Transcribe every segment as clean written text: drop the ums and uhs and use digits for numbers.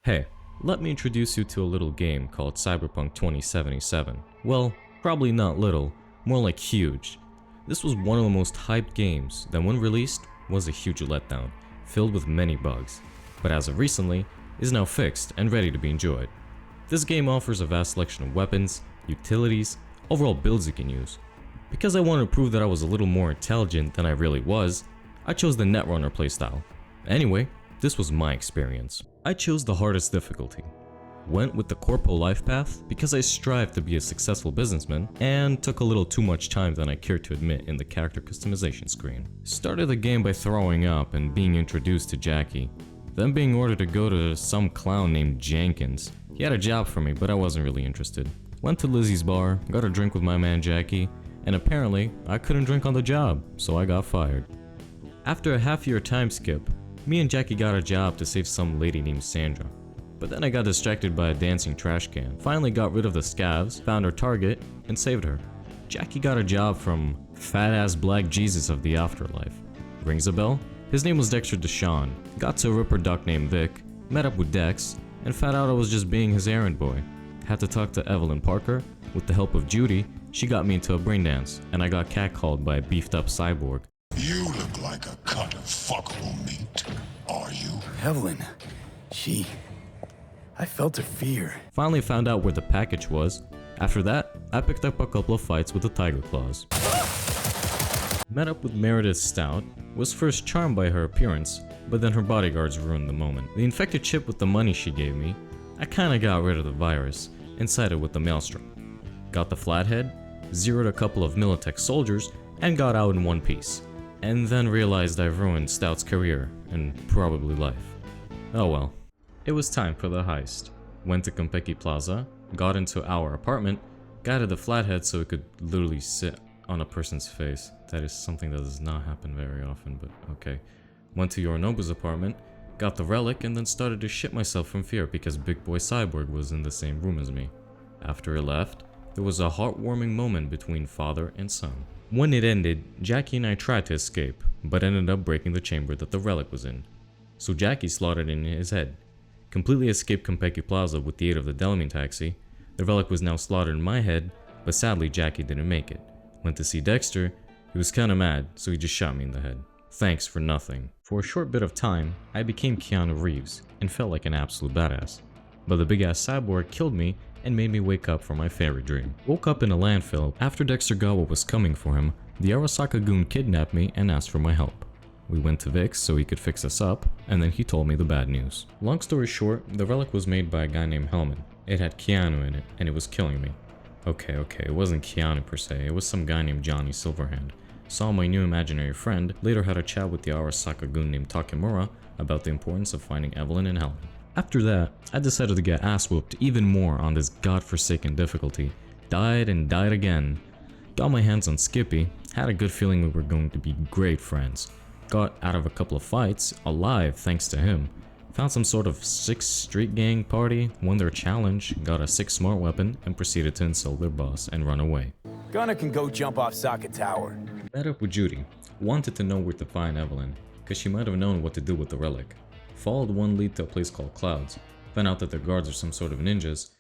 Hey, let me introduce you to a little game called Cyberpunk 2077. Well, probably not little, more like huge. This was one of the most hyped games that when released was a huge letdown, filled with many bugs, but as of recently, is now fixed and ready to be enjoyed. This game offers a vast selection of weapons, utilities, overall builds you can use. Because I wanted to prove that I was a little more intelligent than I really was, I chose the Netrunner playstyle. Anyway, this was my experience. I chose the hardest difficulty. Went with the corpo life path because I strive to be a successful businessman and took a little too much time than I cared to admit in the character customization screen. Started the game by throwing up and being introduced to Jackie, then being ordered to go to some clown named Jenkins. He had a job for me, but I wasn't really interested. Went to Lizzie's bar, got a drink with my man Jackie, and apparently I couldn't drink on the job, so I got fired. After a half-year time skip, me and Jackie got a job to save some lady named Sandra. But then I got distracted by a dancing trash can, finally got rid of the scavs, found her target, and saved her. Jackie got a job from fat-ass Black Jesus of the afterlife. Rings a bell? His name was Dexter Deshawn. Got to a ripper duck named Vic, met up with Dex, and found out I was just being his errand boy. Had to talk to Evelyn Parker. With the help of Judy, she got me into a brain dance, and I got catcalled by a beefed-up cyborg. You look like a cut of fuckable meat, are you? Evelyn, I felt her fear. Finally found out where the package was. After that, I picked up a couple of fights with the Tiger Claws. Met up with Meredith Stout, was first charmed by her appearance, but then her bodyguards ruined the moment. The infected chip with the money she gave me, I kinda got rid of the virus, and sided with the Maelstrom. Got the Flathead, zeroed a couple of Militech soldiers, and got out in one piece. And then realized I've ruined Stout's career, and probably life. Oh well. It was time for the heist. Went to Konpeki Plaza, got into our apartment, guided the Flathead so it could literally sit on a person's face. That is something that does not happen very often, but okay. Went to Yorinobu's apartment, got the relic, and then started to shit myself from fear because Big Boy Cyborg was in the same room as me. After it left, there was a heartwarming moment between father and son. When it ended, Jackie and I tried to escape, but ended up breaking the chamber that the relic was in. So Jackie slaughtered in his head. Completely escaped Konpeki Plaza with the aid of the Delamine taxi. The relic was now slaughtered in my head, but sadly Jackie didn't make it. Went to see Dexter, he was kinda mad, so he just shot me in the head. Thanks for nothing. For a short bit of time, I became Keanu Reeves, and felt like an absolute badass. But the big ass cyborg killed me and made me wake up from my favorite dream. Woke up in a landfill. After Dexter got what was coming for him, the Arasaka goon kidnapped me and asked for my help. We went to Vic's so he could fix us up, and then he told me the bad news. Long story short, the relic was made by a guy named Hellman. It had Keanu in it, and it was killing me. Okay, it wasn't Keanu per se, it was some guy named Johnny Silverhand. Saw my new imaginary friend, later had a chat with the Arasaka goon named Takemura about the importance of finding Evelyn and Hellman. After that, I decided to get ass whooped even more on this godforsaken difficulty. Died and died again. Got my hands on Skippy, had a good feeling we were going to be great friends. Got out of a couple of fights, alive thanks to him. Found some sort of 6 street gang party, won their challenge, got a 6 smart weapon, and proceeded to insult their boss and run away. Gunner can go jump off Socket Tower. Met up with Judy. Wanted to know where to find Evelyn, cause she might have known what to do with the relic. Followed one lead to a place called Clouds. Found out that their guards are some sort of ninjas.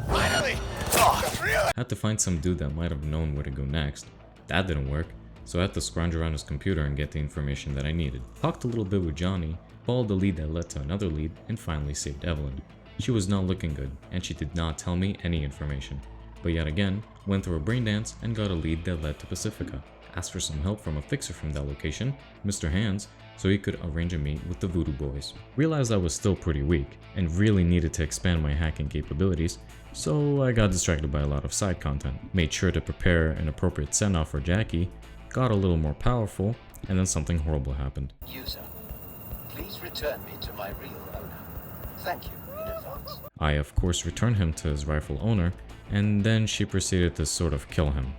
Finally! Oh, really? Had to find some dude that might have known where to go next. That didn't work, so I had to scrounge around his computer and get the information that I needed. Talked a little bit with Johnny, followed the lead that led to another lead, and finally saved Evelyn. She was not looking good, and she did not tell me any information. But yet again, went through a brain dance and got a lead that led to Pacifica. Asked for some help from a fixer from that location, Mr. Hands, so he could arrange a meet with the Voodoo Boys. Realized I was still pretty weak, and really needed to expand my hacking capabilities, so I got distracted by a lot of side content. Made sure to prepare an appropriate send-off for Jackie, got a little more powerful, and then something horrible happened. User, please return me to my real owner. Thank you in advance. I of course returned him to his rightful owner, and then she proceeded to sort of kill him.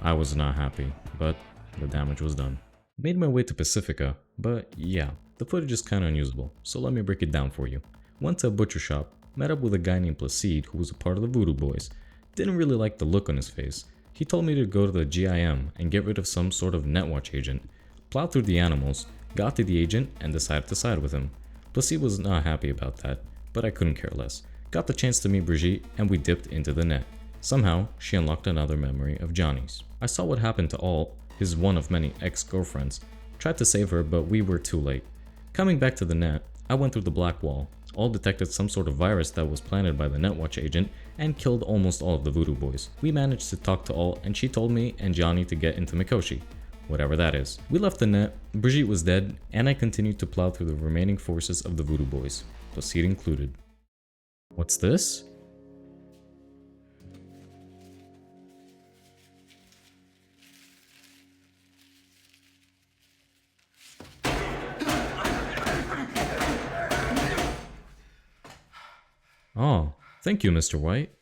I was not happy, but the damage was done. Made my way to Pacifica, but yeah, the footage is kinda unusable, so let me break it down for you. Went to a butcher shop, met up with a guy named Placide who was a part of the Voodoo Boys. Didn't really like the look on his face. He told me to go to the GIM and get rid of some sort of Netwatch agent. Plowed through the animals, got to the agent and decided to side with him. Pussy was not happy about that, but I couldn't care less. Got the chance to meet Brigitte and we dipped into the net. Somehow, she unlocked another memory of Johnny's. I saw what happened to Alt, his one of many ex-girlfriends. Tried to save her, but we were too late. Coming back to the net, I went through the black wall. Alt detected some sort of virus that was planted by the Netwatch agent and killed almost all of the Voodoo Boys. We managed to talk to Alt and she told me and Johnny to get into Mikoshi. Whatever that is. We left the net, Brigitte was dead, and I continued to plow through the remaining forces of the Voodoo Boys, Placide included. What's this? Oh, thank you, Mr. White.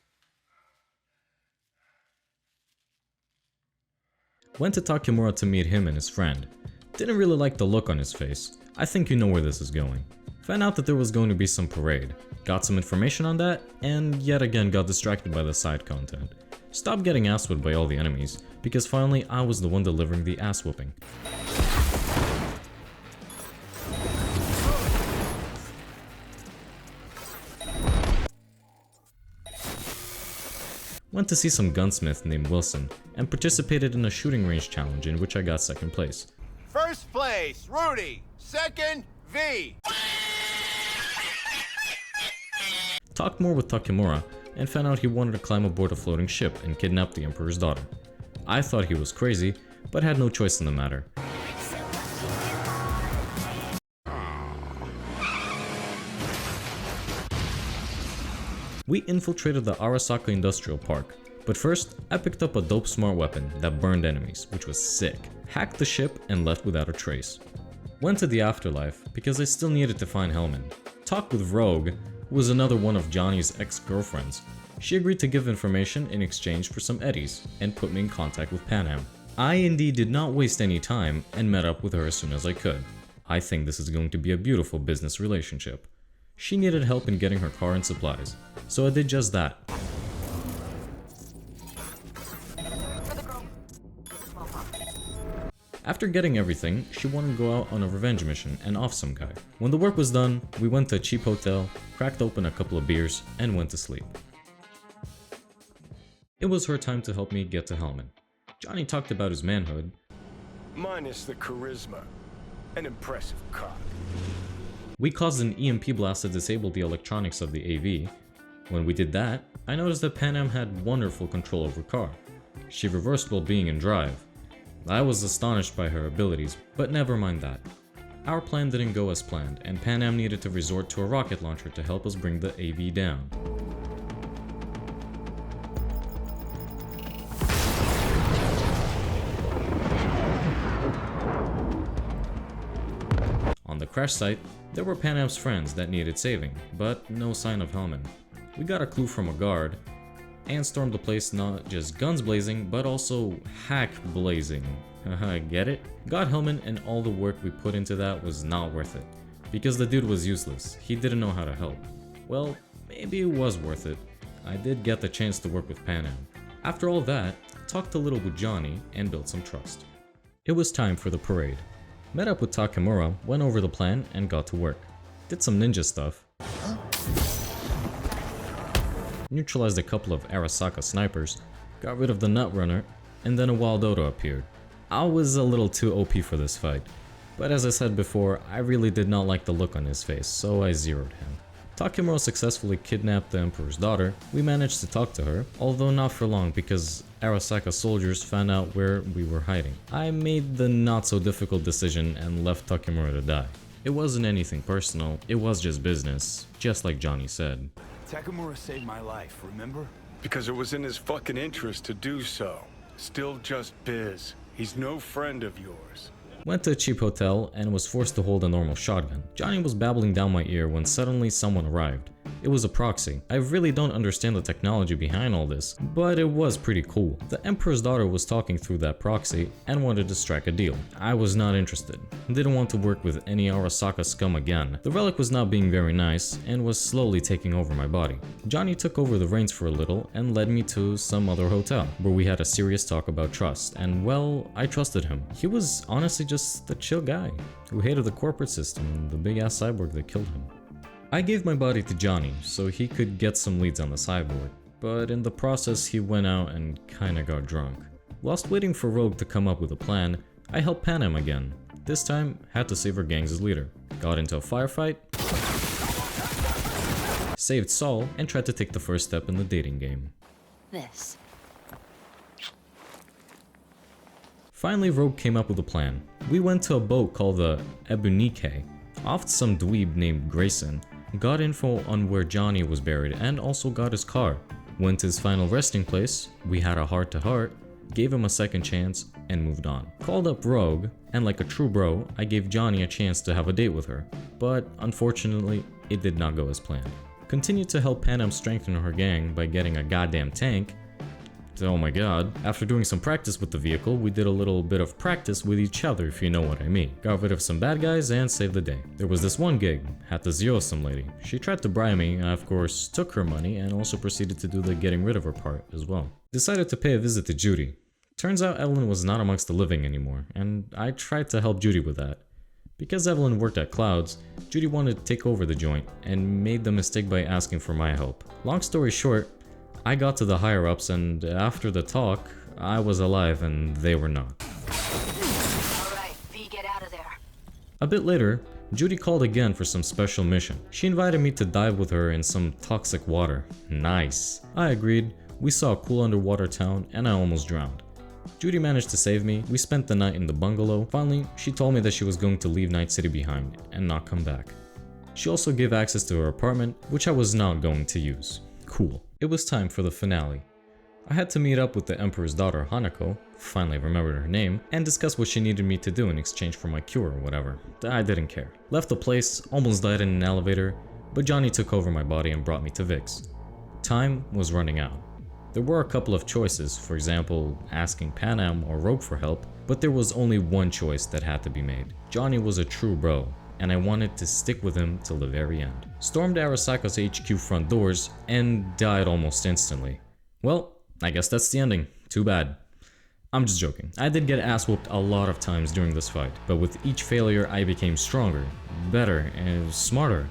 Went to Takemura to meet him and his friend. Didn't really like the look on his face. I think you know where this is going. Found out that there was going to be some parade. Got some information on that, and yet again got distracted by the side content. Stopped getting ass whipped by all the enemies, because finally I was the one delivering the ass whooping. Went to see some gunsmith named Wilson, and participated in a shooting range challenge in which I got second place. First place, Rudy. Second, V. Talked more with Takemura, and found out he wanted to climb aboard a floating ship and kidnap the Emperor's daughter. I thought he was crazy, but had no choice in the matter. We infiltrated the Arasaka Industrial Park, but first, I picked up a dope smart weapon that burned enemies, which was sick. Hacked the ship and left without a trace. Went to the afterlife, because I still needed to find Hellman. Talked with Rogue, who was another one of Johnny's ex-girlfriends. She agreed to give information in exchange for some eddies, and put me in contact with Panam. I indeed did not waste any time, and met up with her as soon as I could. I think this is going to be a beautiful business relationship. She needed help in getting her car and supplies, so I did just that. After getting everything, she wanted to go out on a revenge mission and off some guy. When the work was done, we went to a cheap hotel, cracked open a couple of beers, and went to sleep. It was her time to help me get to Hellman. Johnny talked about his manhood. Minus the charisma. An impressive cop. We caused an EMP blast to disable the electronics of the AV. When we did that, I noticed that Panam had wonderful control over her car. She reversed while being in drive. I was astonished by her abilities, but never mind that. Our plan didn't go as planned, and Panam needed to resort to a rocket launcher to help us bring the AV down. On the crash site, there were Panam's friends that needed saving, but no sign of Hellman. We got a clue from a guard, and stormed the place not just guns blazing, but also hack blazing. Haha, get it? Got Hellman, and all the work we put into that was not worth it. Because the dude was useless, he didn't know how to help. Well, maybe it was worth it. I did get the chance to work with Panam. After all that, talked a little with Johnny, and built some trust. It was time for the parade. Met up with Takemura, went over the plan, and got to work. Did some ninja stuff. Neutralized a couple of Arasaka snipers, got rid of the Netrunner, and then a Wild Odo appeared. I was a little too OP for this fight, but as I said before, I really did not like the look on his face, so I zeroed him. Takemura successfully kidnapped the Emperor's daughter. We managed to talk to her, although not for long because Arasaka soldiers found out where we were hiding. I made the not so difficult decision and left Takemura to die. It wasn't anything personal, it was just business, just like Johnny said. Takemura saved my life, remember? Because it was in his fucking interest to do so. Still just biz. He's no friend of yours. Went to a cheap hotel and was forced to hold a normal shotgun. Johnny was babbling down my ear when suddenly someone arrived. It was a proxy. I really don't understand the technology behind all this, but it was pretty cool. The Emperor's daughter was talking through that proxy and wanted to strike a deal. I was not interested. Didn't want to work with any Arasaka scum again. The relic was not being very nice and was slowly taking over my body. Johnny took over the reins for a little and led me to some other hotel where we had a serious talk about trust, and well, I trusted him. He was honestly just a chill guy who hated the corporate system and the big ass cyborg that killed him. I gave my body to Johnny so he could get some leads on the cyborg, but in the process he went out and kinda got drunk. Whilst waiting for Rogue to come up with a plan, I helped Panam again. This time, had to save her gang's leader. Got into a firefight, saved Saul, and tried to take the first step in the dating game. This. Finally, Rogue came up with a plan. We went to a boat called the Ebunike, off to some dweeb named Grayson, got info on where Johnny was buried and also got his car. Went to his final resting place, we had a heart-to-heart, gave him a second chance, and moved on. Called up Rogue, and like a true bro, I gave Johnny a chance to have a date with her, but unfortunately, it did not go as planned. Continued to help Panam strengthen her gang by getting a goddamn tank. Oh my god. After doing some practice with the vehicle, we did a little bit of practice with each other, if you know what I mean. Got rid of some bad guys and saved the day. There was this one gig, had to zero some lady. She tried to bribe me, I of course took her money and also proceeded to do the getting rid of her part as well. Decided to pay a visit to Judy. Turns out Evelyn was not amongst the living anymore, and I tried to help Judy with that. Because Evelyn worked at Clouds, Judy wanted to take over the joint and made the mistake by asking for my help. Long story short, I got to the higher-ups, and after the talk, I was alive and they were not. Alright, V, get out of there. A bit later, Judy called again for some special mission. She invited me to dive with her in some toxic water. Nice. I agreed, we saw a cool underwater town, and I almost drowned. Judy managed to save me, we spent the night in the bungalow. Finally, she told me that she was going to leave Night City behind and not come back. She also gave access to her apartment, which I was not going to use. Cool. It was time for the finale. I had to meet up with the Emperor's daughter Hanako, finally remembered her name, and discuss what she needed me to do in exchange for my cure or whatever. I didn't care. Left the place, almost died in an elevator, but Johnny took over my body and brought me to Vix. Time was running out. There were a couple of choices, for example, asking Panam or Rogue for help, but there was only one choice that had to be made. Johnny was a true bro, and I wanted to stick with him till the very end. Stormed Arasaka's HQ front doors and died almost instantly. Well, I guess that's the ending. Too bad. I'm just joking. I did get ass whooped a lot of times during this fight, but with each failure I became stronger, better, and smarter.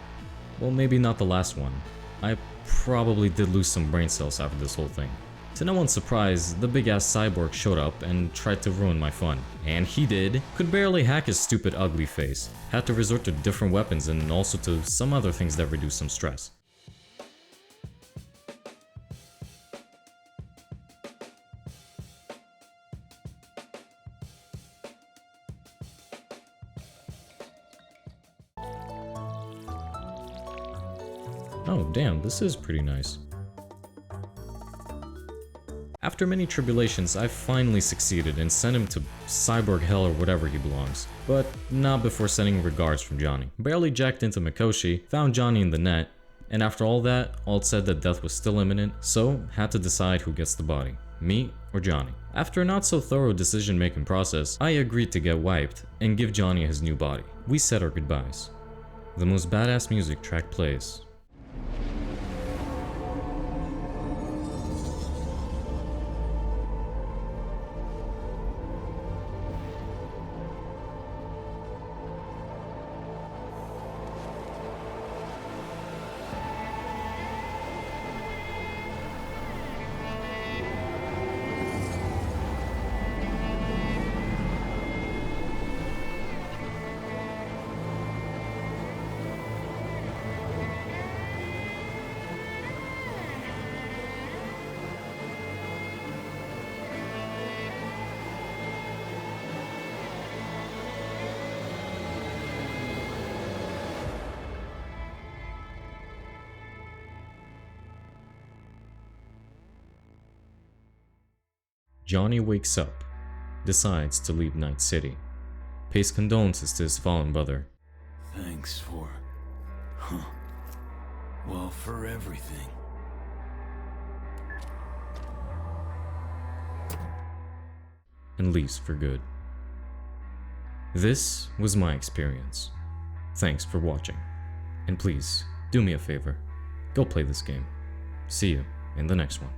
Well, maybe not the last one. I probably did lose some brain cells after this whole thing. To no one's surprise, the big ass cyborg showed up and tried to ruin my fun. And he did. Could barely hack his stupid ugly face. Had to resort to different weapons and also to some other things that reduce some stress. Oh damn, this is pretty nice. After many tribulations, I finally succeeded and sent him to cyborg hell or whatever he belongs. But not before sending regards from Johnny. Barely jacked into Mikoshi, found Johnny in the net, and after all that, Alt said that death was still imminent, so had to decide who gets the body, me or Johnny. After a not so thorough decision making process, I agreed to get wiped and give Johnny his new body. We said our goodbyes. The most badass music track plays. Johnny wakes up, decides to leave Night City, pays condolences to his fallen brother. Thanks for... well, for everything. And leaves for good. This was my experience. Thanks for watching. And please, do me a favor. Go play this game. See you in the next one.